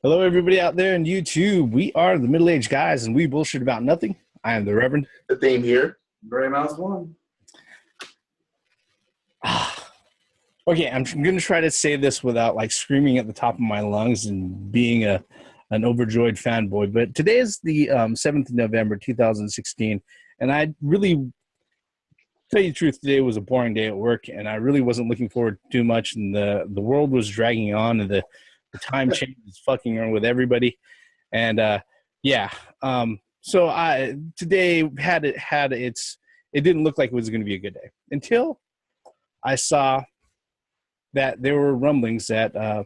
Hello, everybody out there on YouTube. We are the middle-aged guys, and we bullshit about nothing. I am the Reverend. The theme here. Gray Mouse 1. Okay, I'm going to try to say this without like screaming at the top of my lungs and being an overjoyed fanboy. But today is the 7th of November, 2016, and I really, tell you the truth, today was a boring day at work, and I really wasn't looking forward to too much. And the world was dragging on, and the time change is fucking around with everybody. And so I today it didn't look like it was going to be a good day until I saw that there were rumblings that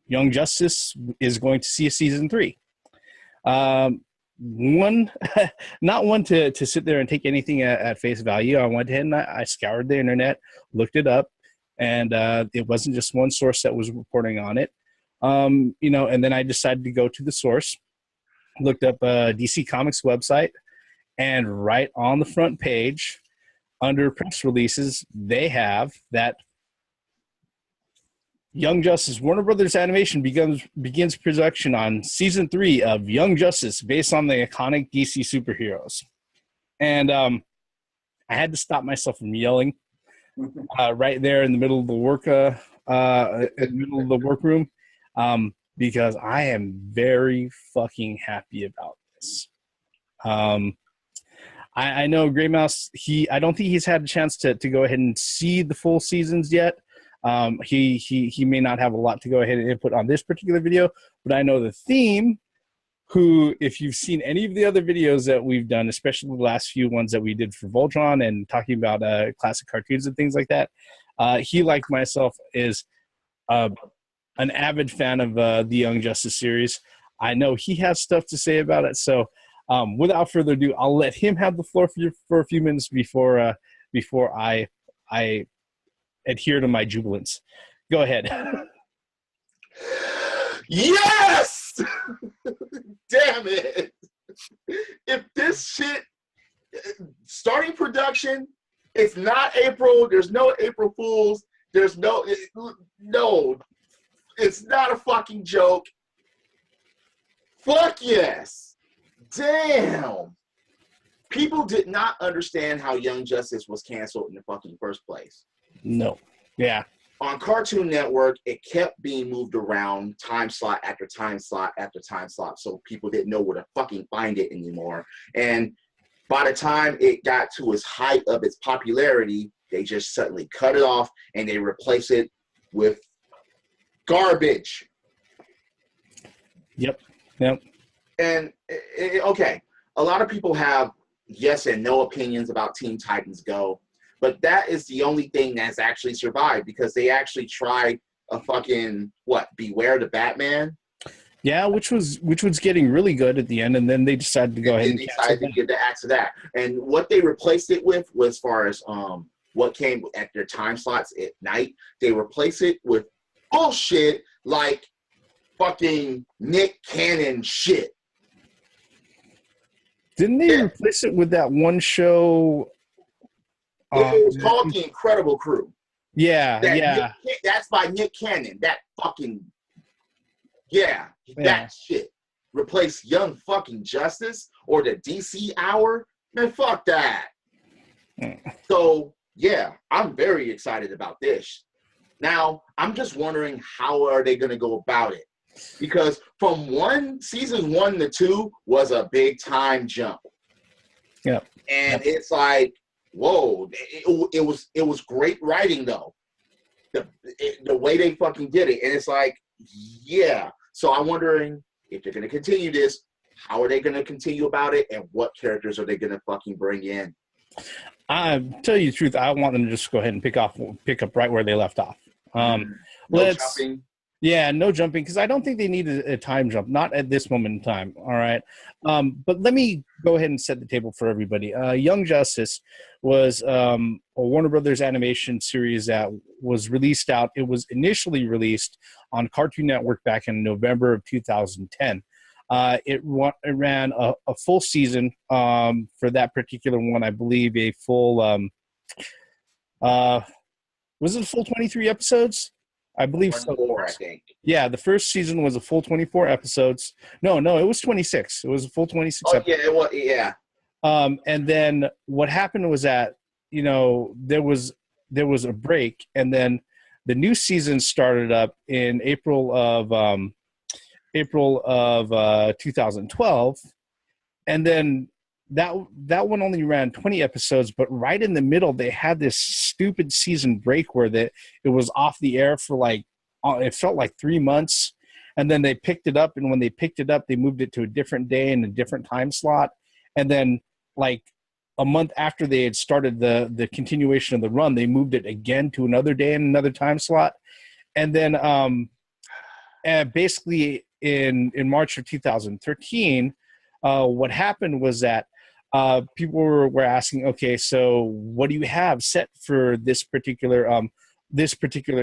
Young Justice is going to see a season 3. Not one to sit there and take anything at face value. I went ahead and I scoured the internet, looked it up, and it wasn't just one source that was reporting on it. And then I decided to go to the source, looked up DC Comics website, and right on the front page, under press releases, they have that Young Justice, Warner Brothers Animation begins production on season 3 of Young Justice based on the iconic DC superheroes. And I had to stop myself from yelling right there in the middle of the workroom, because I am very fucking happy about this. I know Gray Mouse, I don't think he's had a chance to go ahead and see the full seasons yet. He may not have a lot to go ahead and input on this particular video, but I know the theme, who, if you've seen any of the other videos that we've done, especially the last few ones that we did for Voltron and talking about classic cartoons and things like that, he, like myself, is an avid fan of the Young Justice series. I know he has stuff to say about it, so without further ado, I'll let him have the floor for a few minutes before I adhere to my jubilance. Go ahead. Yes! Damn it! If this shit starting production, it's not April. There's no April Fools. There's no, it's not a fucking joke. Fuck yes. Damn. People did not understand how Young Justice was canceled in the fucking first place. No. Yeah. On Cartoon Network, it kept being moved around time slot after time slot after time slot, so people didn't know where to fucking find it anymore. And by the time it got to its height of its popularity, they just suddenly cut it off and they replace it with garbage. Yep. And okay, a lot of people have yes and no opinions about Teen Titans Go, but that is the only thing that's actually survived, because they actually tried a fucking Beware the Batman. Yeah, which was getting really good at the end, and then they decided to go ahead and decided to give the axe to that. And what they replaced it with was, as far as what came at their time slots at night, they replaced it with bullshit like fucking Nick Cannon shit. Didn't they replace it with that one show? It was called The Incredible Crew. Yeah. That's by Nick Cannon. That fucking that shit. Replace Young fucking Justice or the DC Hour? Man, fuck that. So yeah, I'm very excited about this. Now, I'm just wondering, how are they going to go about it? Because from season 1 to 2 was a big time jump. Yeah. And it's like, whoa, it was great writing though. The way they fucking did it. And it's like, yeah. So I'm wondering if they're going to continue this, how are they going to continue about it, and what characters are they going to fucking bring in? Tell you the truth, I want them to just go ahead and pick up right where they left off. No jumping. Yeah, no jumping, because I don't think they need a time jump, not at this moment in time. All right. But let me go ahead and set the table for everybody. Young Justice was a Warner Brothers animation series that was released out. It was initially released on Cartoon Network back in November of 2010. It ran a full season for that particular one. I believe a full, was it a full 23 episodes? I believe so. 24, I think. Yeah, the first season was a full 24 episodes. No, it was 26. It was a full 26 Oh, episodes. yeah, it was, yeah. And then what happened was that, there was a break, and then the new season started up in April of 2012, and then that one only ran 20 episodes, but right in the middle they had this stupid season break where it was off the air for like, it felt like 3 months, and then they picked it up, and when they picked it up they moved it to a different day and a different time slot, and then like a month after they had started the continuation of the run, they moved it again to another day and another time slot. And then basically in March of 2013, what happened was that people were asking, okay, so what do you have set for this particular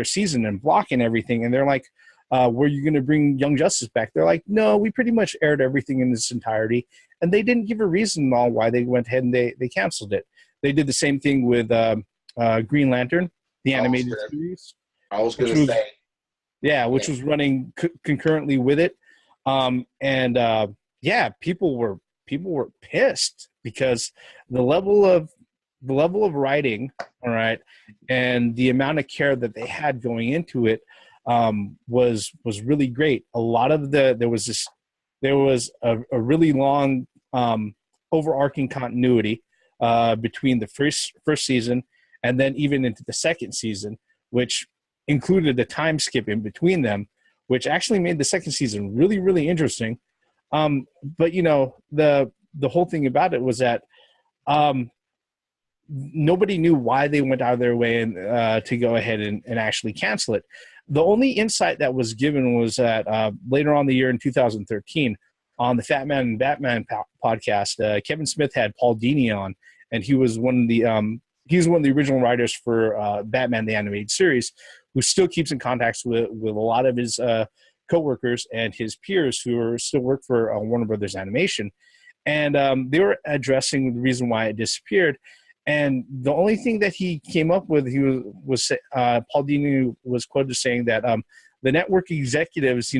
season and block and everything? And they're like, were you going to bring Young Justice back? They're like, no, we pretty much aired everything in its entirety. And they didn't give a reason on why they went ahead and they canceled it. They did the same thing with Green Lantern, the animated series. I was going to say. Yeah, which was running concurrently with it. People were pissed because the level of writing, all right, and the amount of care that they had going into it was really great. A lot of there was a really long overarching continuity between the first season and then even into the second season, which included a time skip in between them, which actually made the second season really, really interesting. But the whole thing about it was that nobody knew why they went out of their way and to go ahead and actually cancel it. The only insight that was given was that later on the year in 2013, on the Fat Man and Batman podcast, Kevin Smith had Paul Dini on, and he was one of the original writers for Batman the Animated Series, who still keeps in contact with a lot of his coworkers and his peers who still work for Warner Brothers Animation, and they were addressing the reason why it disappeared. And the only thing that he came up with, Paul Dini was quoted saying that the network executives,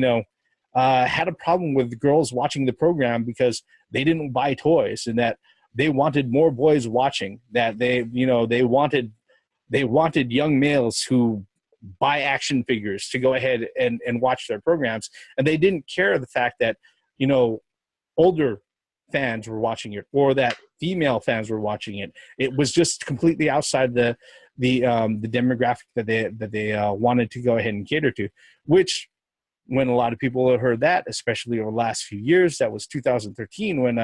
had a problem with girls watching the program because they didn't buy toys, and that they wanted more boys watching. That they wanted young males who buy action figures to go ahead and watch their programs, and they didn't care the fact that older fans were watching it or that female fans were watching it. It was just completely outside the demographic that they wanted to go ahead and cater to, which when a lot of people have heard that, especially over the last few years, that was 2013 when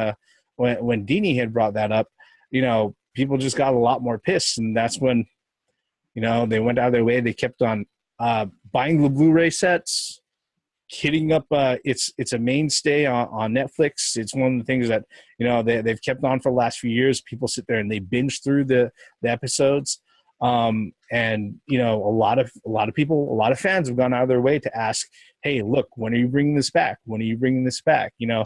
Dini had brought that up, people just got a lot more pissed. And that's when, they went out of their way. They kept on buying the Blu-ray sets, hitting up. It's a mainstay on Netflix. It's one of the things that, they've kept on for the last few years. People sit there and they binge through the episodes. And a lot of people, a lot of fans have gone out of their way to ask, hey, look, when are you bringing this back? When are you bringing this back? You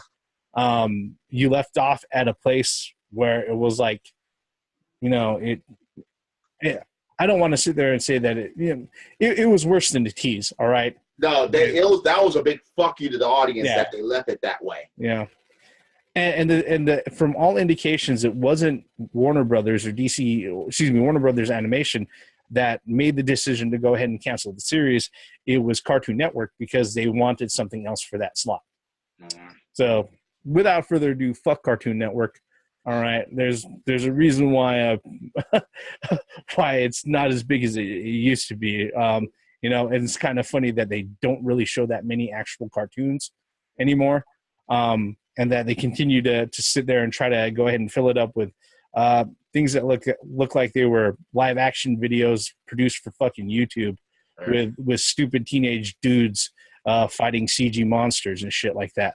left off at a place where it was like, I don't want to sit there and say that it was worse than the tease. All right. No, that was a big fuck you to the audience that they left it that way. Yeah. And from all indications, it wasn't Warner Brothers Warner Brothers Animation that made the decision to go ahead and cancel the series. It was Cartoon Network because they wanted something else for that slot. Mm-hmm. So without further ado, fuck Cartoon Network. All right. There's a reason why why it's not as big as it used to be. And it's kind of funny that they don't really show that many actual cartoons anymore. And that they continue to sit there and try to go ahead and fill it up with things that look like they were live action videos produced for fucking YouTube, right, with stupid teenage dudes fighting CG monsters and shit like that.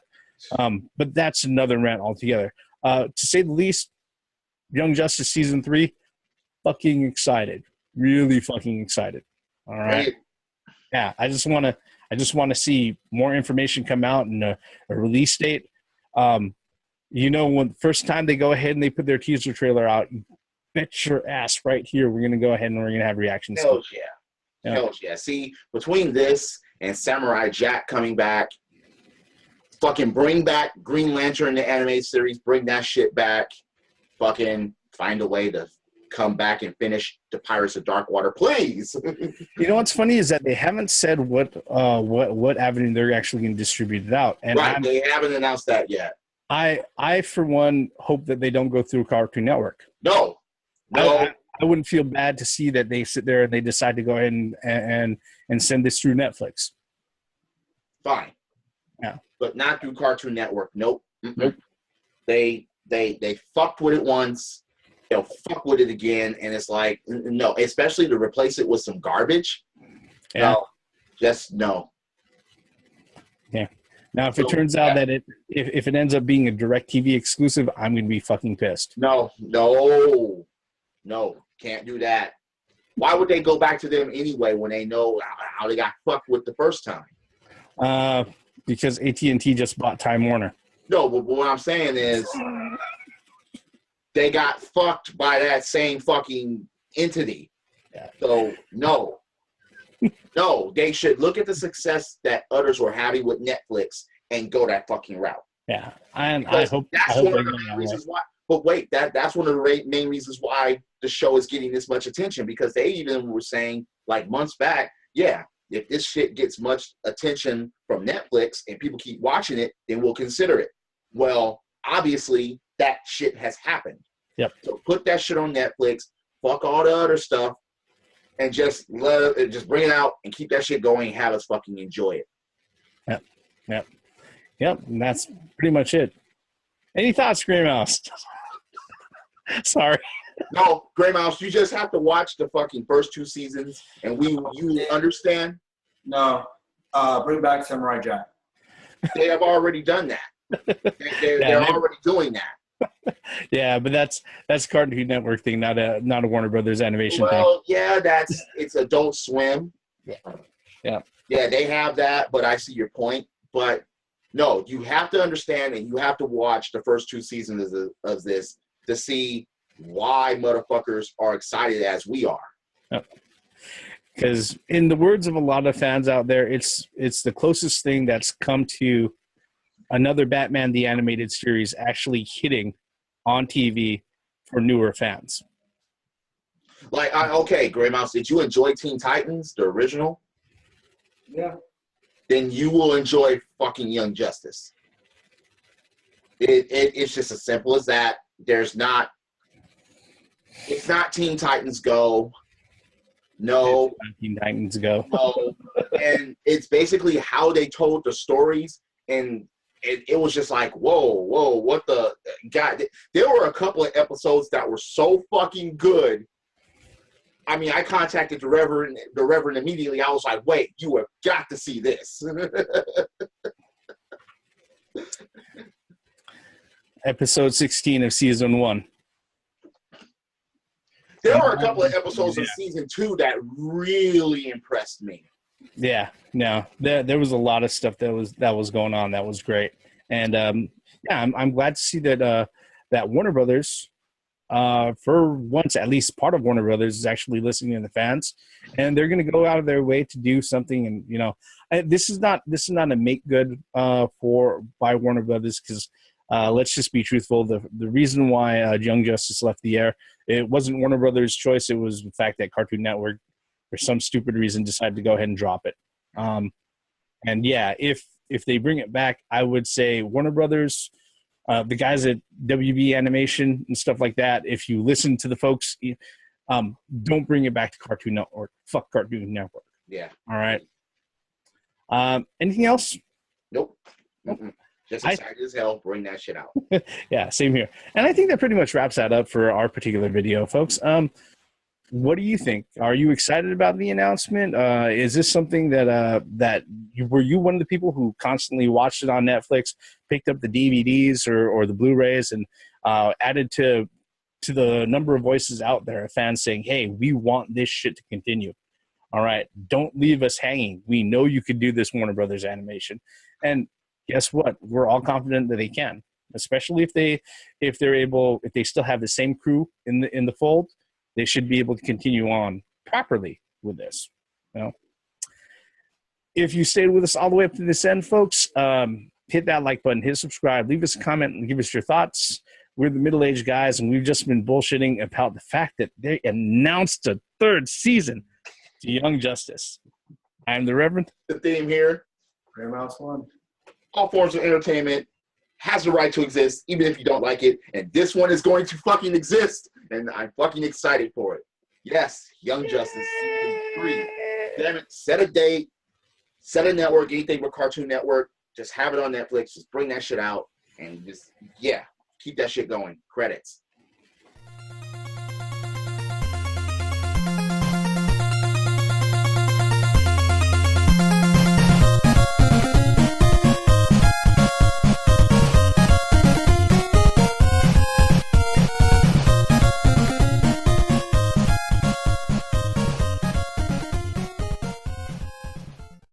But that's another rant altogether. To say the least, Young Justice Season 3, fucking excited. Really fucking excited. All right. Yeah, I just want to see more information come out and a release date. When the first time they go ahead and they put their teaser trailer out, bet your ass right here we're going to go ahead and we're going to have reactions. Hell yeah. Yeah. Hell yeah. See, between this and Samurai Jack coming back, fucking bring back Green Lantern, the anime series, bring that shit back. Fucking find a way to come back and finish the Pirates of Darkwater, please. You know what's funny is that they haven't said what avenue they're actually going to distribute it out, and right, they haven't announced that yet. I for one hope that they don't go through Cartoon Network. No. I wouldn't feel bad to see that they sit there and they decide to go ahead and send this through Netflix. Fine. Yeah. But not through Cartoon Network. Nope. Nope. They fucked with it once. They'll fuck with it again, and it's like, no, especially to replace it with some garbage. Yeah. No, just no. Yeah. Now, if it turns out that if it ends up being a DirecTV exclusive, I'm going to be fucking pissed. No, can't do that. Why would they go back to them anyway when they know how they got fucked with the first time? Because AT&T just bought Time Warner. No, but what I'm saying is they got fucked by that same fucking entity. Yeah. So, no. No, they should look at the success that others were having with Netflix and go that fucking route. Yeah, I hope that's one of the main reasons why. But wait, that's one of the main reasons why the show is getting this much attention, because they even were saying like months back, yeah, if this shit gets much attention from Netflix and people keep watching it, then we'll consider it. Well, obviously that shit has happened. Yep. So put that shit on Netflix, fuck all the other stuff, and just bring it out and keep that shit going and have us fucking enjoy it. Yep. And that's pretty much it. Any thoughts, Gray Mouse? Sorry. No, Gray Mouse, you just have to watch the fucking first 2 seasons, and you understand? No. Bring back Samurai Jack. They have already done that. They're already doing that. Yeah, but that's Cartoon Network thing, not a Warner Brothers animation thing. Well, yeah, it's Adult Swim. Yeah. Yeah, they have that, but I see your point. But no, you have to understand and you have to watch the first 2 seasons of this to see why motherfuckers are excited as we are. Because in the words of a lot of fans out there, it's the closest thing that's come to another Batman the Animated Series actually hitting on TV for newer fans. Like, okay, Gray Mouse, did you enjoy Teen Titans, the original? Yeah. Then you will enjoy fucking Young Justice. It's just as simple as that. It's not Teen Titans Go. No. Teen Titans Go. No. And it's basically how they told the stories, and it was just like, whoa, what the God. There were a couple of episodes that were so fucking good. I mean, I contacted the Reverend immediately. I was like, wait, you have got to see this. Episode 16 of season 1. There were a couple of episodes of season 2 that really impressed me. Yeah, no, there was a lot of stuff that was going on that was great, and I'm glad to see that that Warner Brothers, for once at least part of Warner Brothers, is actually listening to the fans, and they're going to go out of their way to do something. And this is not a make good by Warner Brothers, because let's just be truthful. The reason why Young Justice left the air, it wasn't Warner Brothers' choice. It was the fact that Cartoon Network, for some stupid reason, decided to go ahead and drop it. And yeah, if they bring it back, I would say Warner Brothers, the guys at WB Animation and stuff like that, if you listen to the folks, don't bring it back to Cartoon Network. Fuck Cartoon Network. Yeah. All right. Anything else? Nope. Mm-mm. Just excited as hell. Bring that shit out. Yeah, same here. And I think that pretty much wraps that up for our particular video, folks. What do you think? Are you excited about the announcement? Is this something that were you one of the people who constantly watched it on Netflix, picked up the DVDs or the Blu-rays, and added to the number of voices out there of fans saying, "Hey, we want this shit to continue. All right, don't leave us hanging. We know you could do this, Warner Brothers Animation." And guess what? We're all confident that they can, especially if they still have the same crew in the fold. They should be able to continue on properly with this. You know? If you stayed with us all the way up to this end, folks, hit that like button, hit subscribe, leave us a comment, and give us your thoughts. We're the middle-aged guys, and we've just been bullshitting about the fact that they announced a third season to Young Justice. I'm the Reverend. The theme here, Mouse One. all forms of entertainment has the right to exist, even if you don't like it. And this one is going to fucking exist. And I'm fucking excited for it. Yes, Young Justice Season 3. Damn it, set a date, set a network, anything but Cartoon Network. Just have it on Netflix. Just bring that shit out. And just, yeah, keep that shit going. Credits.